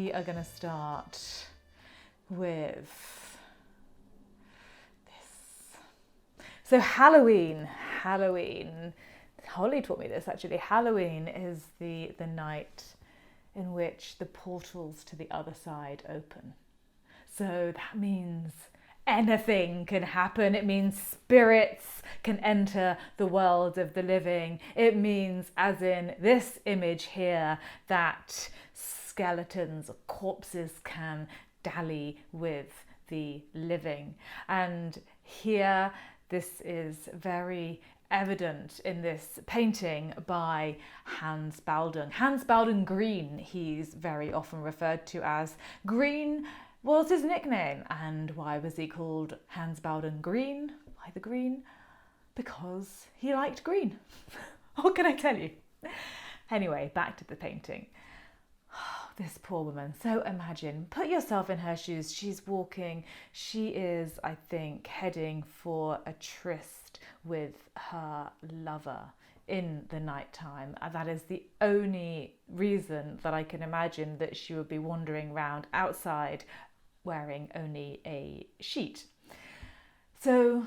we are going to start with this. So Halloween. Holly taught me this actually. Halloween is the night in which the portals to the other side open. So that means anything can happen. It means spirits can enter the world of the living. It means, as in this image here, that skeletons or corpses can dally with the living. And here, this is very evident in this painting by Hans Baldung. Hans Baldung Green, he's very often referred to as. Green was his nickname. And why was he called Hans Baldung Green? Why the green? Because he liked green. What can I tell you? Anyway, back to the painting. This poor woman. So imagine, put yourself in her shoes. She's walking. She is, I think, heading for a tryst with her lover in the nighttime. That is the only reason that I can imagine that she would be wandering around outside wearing only a sheet. So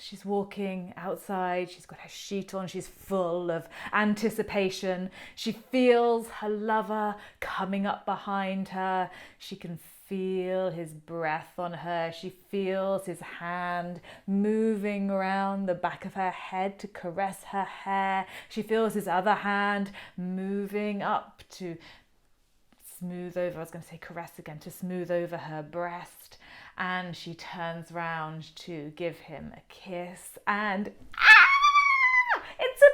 she's walking outside, she's got her sheet on, she's full of anticipation. She feels her lover coming up behind her. She can feel his breath on her. She feels his hand moving around the back of her head to caress her hair. She feels his other hand moving up to smooth over, I was going to say caress again, to smooth over her breast. And she turns round to give him a kiss, and it's a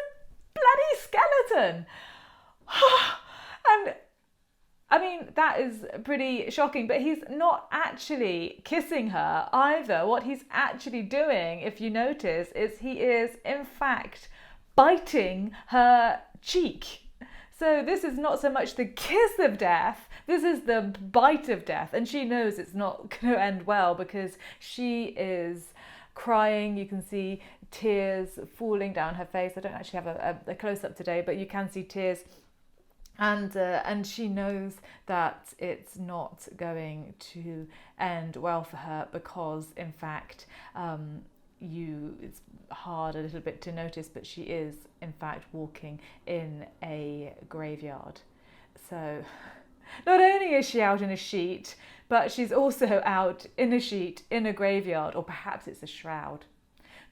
bloody skeleton. And I mean, that is pretty shocking, but he's not actually kissing her either. What he's actually doing, if you notice, is he is in fact biting her cheek. So this is not so much the kiss of death, this is the bite of death. And she knows it's not going to end well because she is crying. You can see tears falling down her face. I don't actually have a close-up today, but you can see tears. And she knows that it's not going to end well for her because, in fact, it's hard a little bit to notice, but she is in fact walking in a graveyard. So not only is she out in a sheet, but she's also out in a sheet in a graveyard, or perhaps it's a shroud,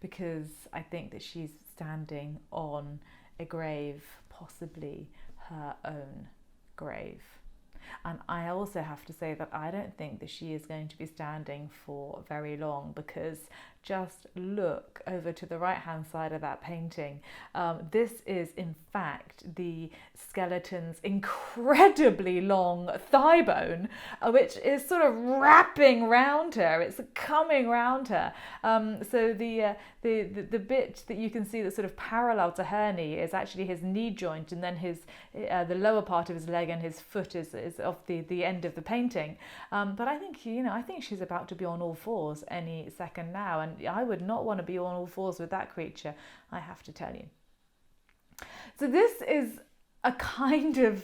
because I think that she's standing on a grave, possibly her own grave. And I also have to say that I don't think that she is going to be standing for very long, because just look over to the right hand side of that painting. This is in fact the skeleton's incredibly long thigh bone, which is sort of wrapping round her. It's coming round her. So the bit that you can see that's sort of parallel to her knee is actually his knee joint, and then the lower part of his leg and his foot is off the end of the painting. But I think I think she's about to be on all fours any second now, and I would not want to be on all fours with that creature, I have to tell you. So this is a kind of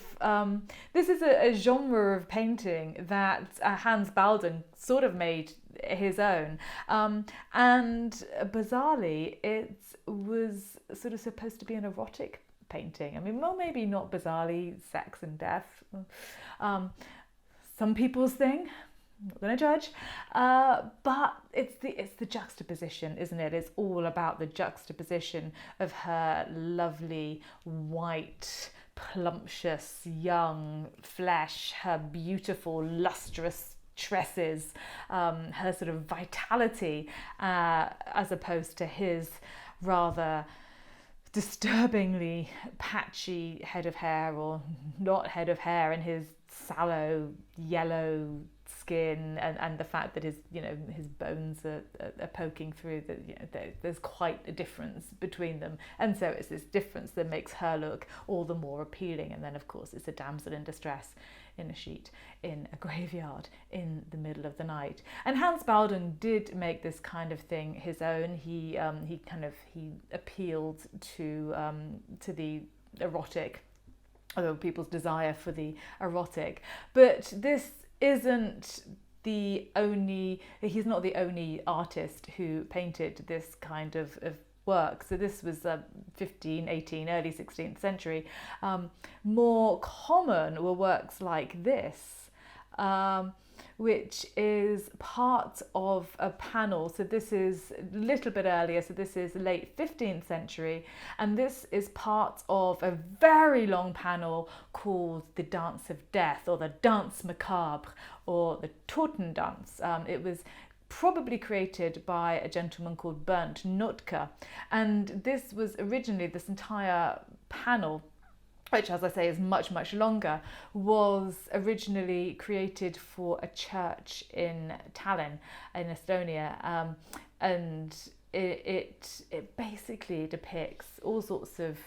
this is a genre of painting that Hans Baldung sort of made his own, and bizarrely it was sort of supposed to be an erotic painting. I mean, well, maybe not bizarrely sex and death, some people's thing, I'm not going to judge, but it's the juxtaposition, isn't it? It's all about the juxtaposition of her lovely white, plumptious young flesh, her beautiful lustrous tresses, her sort of vitality, as opposed to his rather disturbingly patchy head of hair, or not head of hair, and his sallow yellow skin, and the fact that his bones are poking through. There's quite a difference between them, and so it's this difference that makes her look all the more appealing. And then of course it's a damsel in distress in a sheet in a graveyard in the middle of the night. And Hans Baldung did make this kind of thing his own. He appealed to the erotic although people's desire for the erotic. But this isn't he's not the only artist who painted this kind of work. So this was 15, 18, early 16th century. More common were works like this, which is part of a panel. So this is a little bit earlier, so this is late 15th century, and this is part of a very long panel called the Dance of Death, or the Danse Macabre, or the Totendance. It was probably created by a gentleman called Bernd Notke, and this was originally, this entire panel, which, as I say, is much, much longer, was originally created for a church in Tallinn, in Estonia, and it basically depicts all sorts of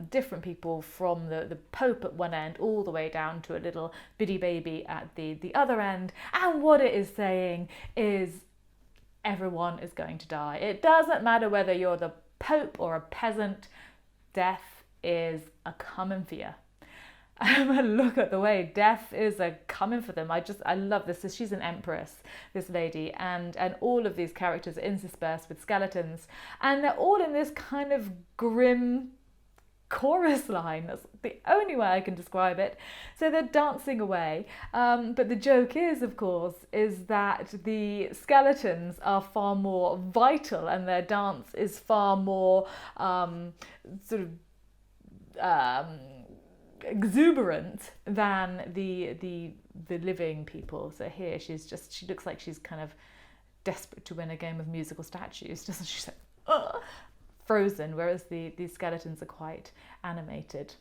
different people, from the Pope at one end all the way down to a little bitty baby at the other end, and what it is saying is everyone is going to die. It doesn't matter whether you're the Pope or a peasant, death is a coming for you. Look at the way death is a coming for them. I love this. So she's an empress, this lady, and all of these characters are interspersed with skeletons, and they're all in this kind of grim chorus line. That's the only way I can describe it. So they're dancing away, but the joke is, of course, is that the skeletons are far more vital, and their dance is far more sort of exuberant than the living people. So here she looks like she's kind of desperate to win a game of musical statues, doesn't she? Like, ugh, frozen, whereas these skeletons are quite animated.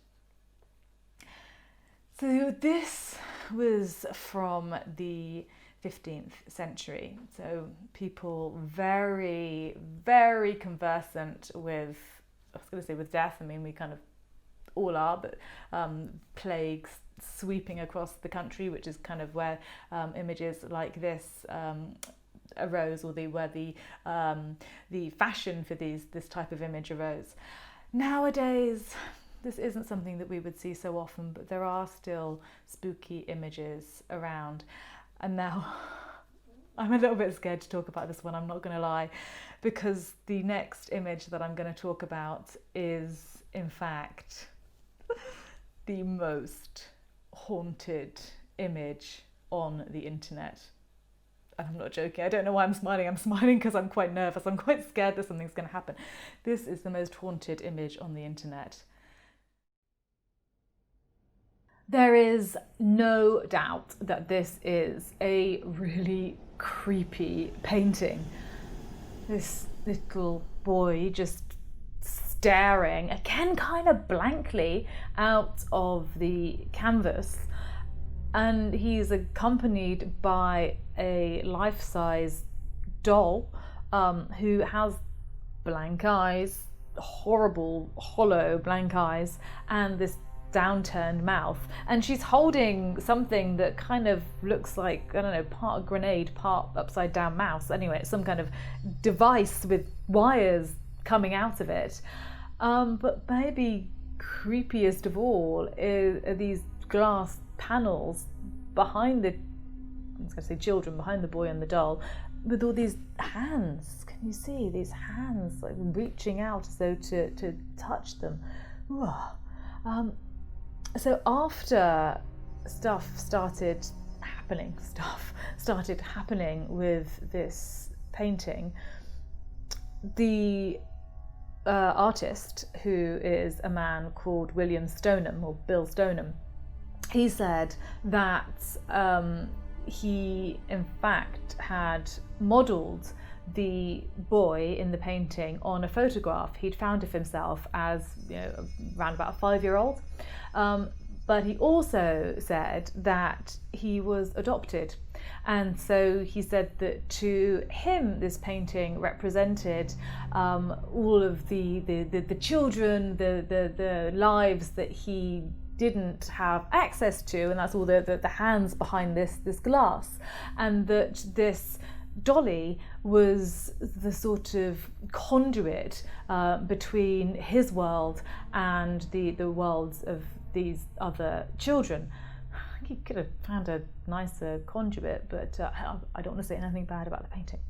So this was from the 15th century. So people very, very conversant with, I was going to say with death, I mean we kind of all are, but plagues sweeping across the country, which is kind of where images like this arose, or where the fashion for this type of image arose. Nowadays, this isn't something that we would see so often, but there are still spooky images around. And now I'm a little bit scared to talk about this one, I'm not going to lie, because the next image that I'm going to talk about is, in fact, the most haunted image on the internet. And I'm not joking. I don't know why I'm smiling. I'm smiling because I'm quite nervous. I'm quite scared that something's going to happen. This is the most haunted image on the internet. There is no doubt that this is a really creepy painting. This little boy just staring, again kind of blankly, out of the canvas, and he's accompanied by a life-size doll who has blank eyes, horrible, hollow blank eyes, and this downturned mouth, and she's holding something that kind of looks like, I don't know, part grenade, part upside down mouse. Anyway, it's some kind of device with wires coming out of it. But maybe creepiest of all are these glass panels behind the, I was going to say children, behind the boy and the doll, with all these hands. Can you see these hands like reaching out as though to touch them? So after stuff started happening with this painting, the artist, who is a man called William Stoneham, or Bill Stoneham, he said that he in fact had modelled the boy in the painting on a photograph he'd found of himself as, around about a 5-year-old. But he also said that he was adopted. And so he said that to him, this painting represented all of the children, the lives that he didn't have access to, and that's all the hands behind this glass, and that this dolly was the sort of conduit between his world and the worlds of these other children. He could have found a nicer conduit, but I don't want to say anything bad about the painting.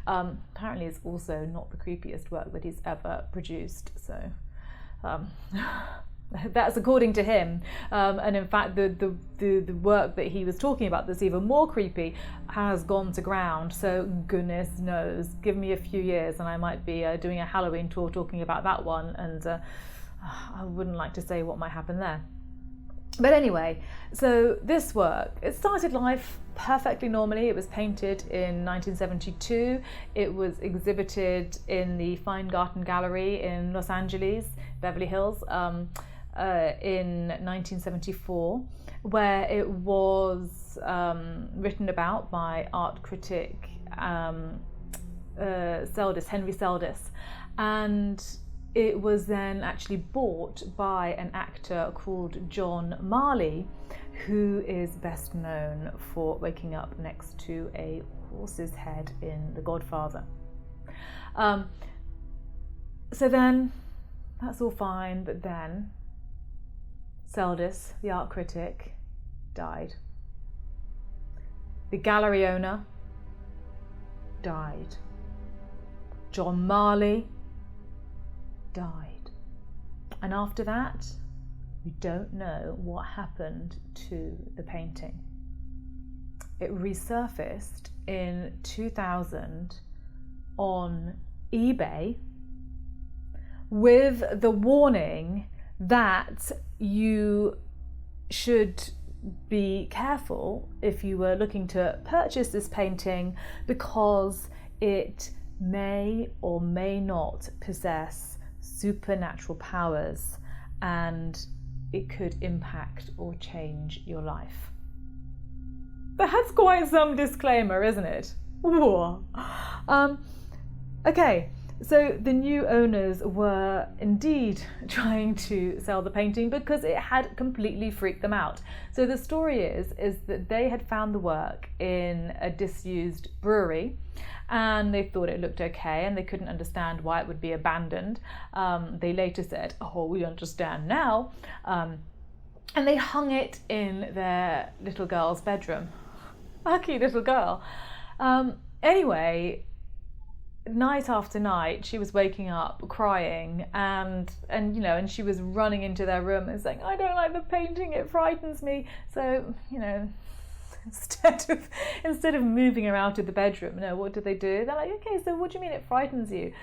Apparently it's also not the creepiest work that he's ever produced, so that's according to him. And in fact the work that he was talking about that's even more creepy has gone to ground, so goodness knows, give me a few years and I might be doing a Halloween tour talking about that one, and I wouldn't like to say what might happen there. But anyway, so this work, it started life perfectly normally. It was painted in 1972. It was exhibited in the Feingarten Gallery in Los Angeles, Beverly Hills, in 1974, where it was written about by art critic Seldis, Henry Seldis, and it was then actually bought by an actor called John Marley, who is best known for waking up next to a horse's head in The Godfather. So then, that's all fine, but then Seldis, the art critic, died. The gallery owner died. John Marley died. And after that, we don't know what happened to the painting. It resurfaced in 2000 on eBay with the warning that you should be careful if you were looking to purchase this painting, because it may or may not possess supernatural powers and it could impact or change your life. That's quite some disclaimer, isn't it? Okay, so the new owners were indeed trying to sell the painting because it had completely freaked them out. So the story is that they had found the work in a disused brewery, and they thought it looked okay and they couldn't understand why it would be abandoned. They later said, oh, we understand now. And they hung it in their little girl's bedroom. Lucky little girl. Anyway, night after night she was waking up crying, and she was running into their room and saying, I don't like the painting, it frightens me. So, instead of moving her out of the bedroom, what did they do? They're like, okay, so what do you mean it frightens you?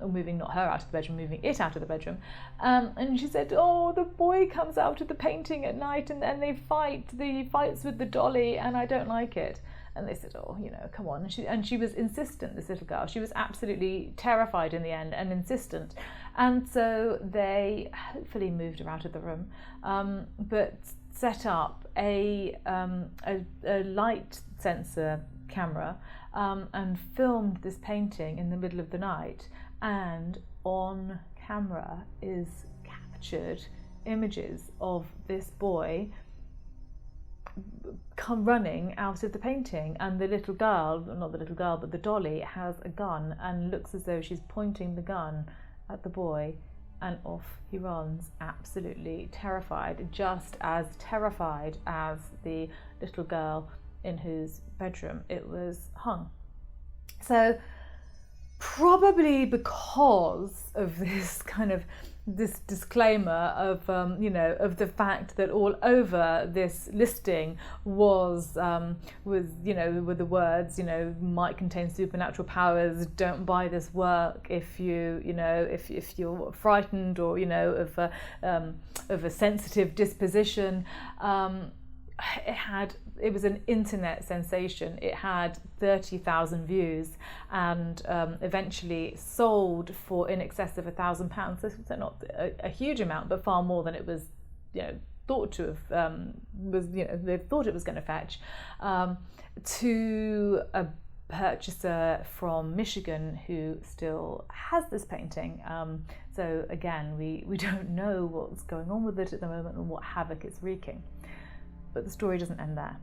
Moving not her out of the bedroom, moving it out of the bedroom. And she said, oh, the boy comes out of the painting at night and they fights with the dolly and I don't like it. And they said, oh, come on. And she was insistent, this little girl. She was absolutely terrified in the end and insistent. And so they hopefully moved her out of the room, but set up a light sensor camera and filmed this painting in the middle of the night. And on camera is captured images of this boy come running out of the painting, and the little girl, not the little girl, but the dolly, has a gun and looks as though she's pointing the gun at the boy, and off he runs, absolutely terrified, just as terrified as the little girl in whose bedroom it was hung. So probably because of this this disclaimer of the fact that all over this listing was with the words might contain supernatural powers, don't buy this work if if you're frightened or of a sensitive disposition. It was an internet sensation. It had 30,000 views and eventually sold for in excess of £1,000. So not a huge amount, but far more than it was, thought to have they thought it was going to fetch, to a purchaser from Michigan who still has this painting. So again, we don't know what's going on with it at the moment and what havoc it's wreaking. But the story doesn't end there,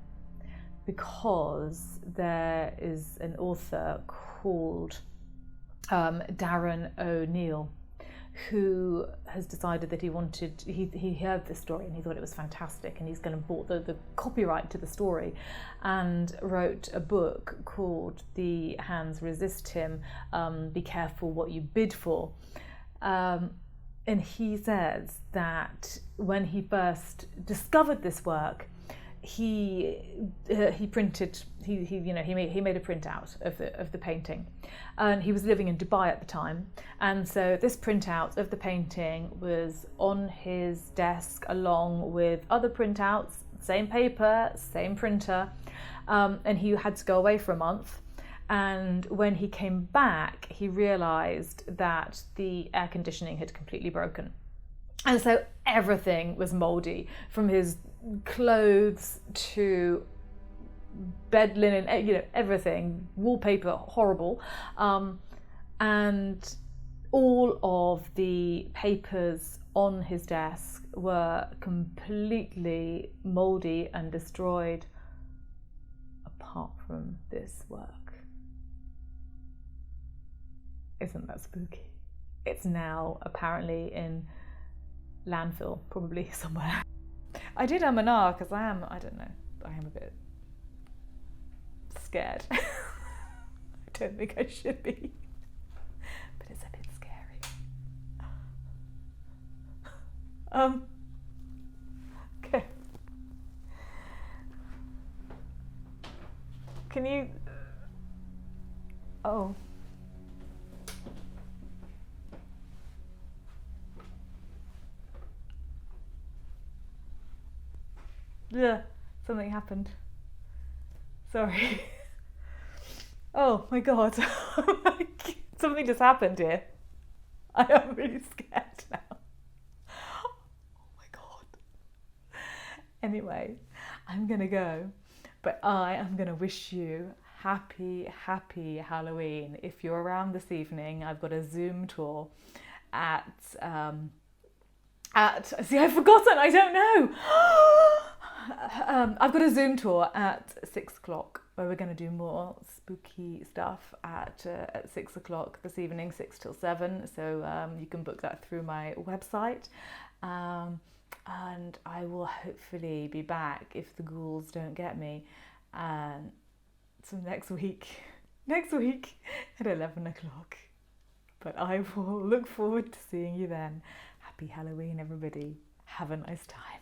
because there is an author called Darren O'Neill who has decided that he heard this story and he thought it was fantastic, and he's going to bought the copyright to the story and wrote a book called The Hands Resist Him, Be Careful What You Bid For. And he says that when he first discovered this work, he made a printout of the painting, and he was living in Dubai at the time, and so this printout of the painting was on his desk along with other printouts, same paper, same printer, and he had to go away for a month. And when he came back, he realised that the air conditioning had completely broken. And so everything was mouldy, from his clothes to bed linen, everything, wallpaper, horrible. And all of the papers on his desk were completely mouldy and destroyed, apart from this work. Isn't that spooky? It's now apparently in landfill, probably somewhere. I did and ah because I am a bit scared. I don't think I should be, but it's a bit scary. Okay. Can you? Oh. Yeah, something happened. Sorry. Oh my god. Something just happened here. I am really scared now. Oh my god. Anyway, I'm gonna go, but I am gonna wish you happy Halloween. If you're around this evening, I've got a Zoom tour at see, I've forgotten, I don't know. I've got a Zoom tour at 6 o'clock where we're going to do more spooky stuff at 6 o'clock this evening, 6 till 7. So you can book that through my website. And I will hopefully be back if the ghouls don't get me. So next week at 11 o'clock. But I will look forward to seeing you then. Happy Halloween, everybody. Have a nice time.